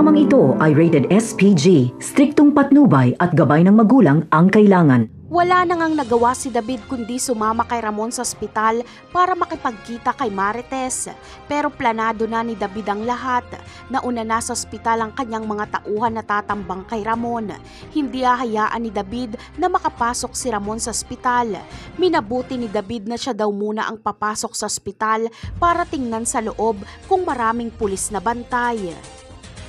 Programang ito ay rated SPG, striktong patnubay at gabay ng magulang ang kailangan. Wala na ngang nagawa si David kundi sumama kay Ramon sa ospital para makipagkita kay Marites. Pero planado na ni David ang lahat. Nauna na sa ospital ang kanyang mga tauhan na tatambang kay Ramon. Hindi hahayaan ni David na makapasok si Ramon sa ospital. Minabuti ni David na siya daw muna ang papasok sa ospital para tingnan sa loob kung maraming pulis na bantay.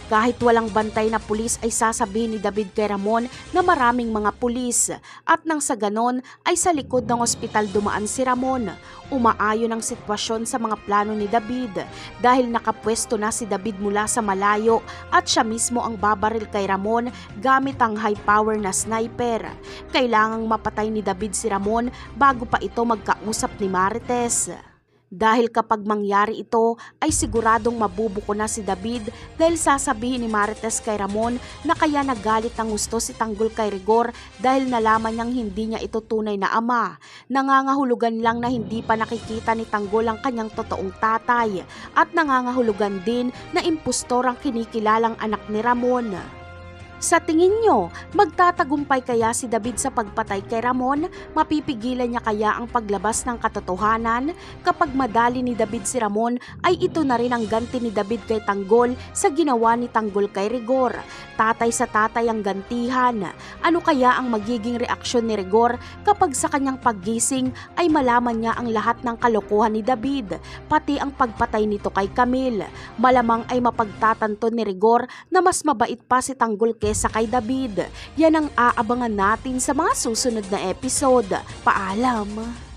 Kahit walang bantay na pulis ay sasabihin ni David kay Ramon na maraming mga pulis at nang sa ganon ay sa likod ng ospital dumaan si Ramon. Umaayon ang sitwasyon sa mga plano ni David dahil nakapwesto na si David mula sa malayo at siya mismo ang babaril kay Ramon gamit ang high power na sniper. Kailangang mapatay ni David si Ramon bago pa ito magkausap ni Marites. Dahil kapag mangyari ito ay siguradong mabubuko na si David dahil sasabihin ni Marites kay Ramon na kaya nagalit ng gusto si Tanggol kay Rigor dahil nalaman niyang hindi niya ito tunay na ama. Nangangahulugan lang na hindi pa nakikita ni Tanggol ang kanyang totoong tatay at nangangahulugan din na impostor ang kinikilalang anak ni Ramon. Sa tingin nyo, magtatagumpay kaya si David sa pagpatay kay Ramon? Mapipigilan niya kaya ang paglabas ng katotohanan? Kapag madali ni David si Ramon, ay ito na rin ang ganti ni David kay Tanggol sa ginawa ni Tanggol kay Rigor. Tatay sa tatay ang gantihan. Ano kaya ang magiging reaksyon ni Rigor kapag sa kanyang paggising ay malaman niya ang lahat ng kalokohan ni David, pati ang pagpatay nito kay Camille? Malamang ay mapagtatanto ni Rigor na mas mabait pa si Tanggol kaysa kay David. Yan ang aabangan natin sa mga susunod na episode. Paalam!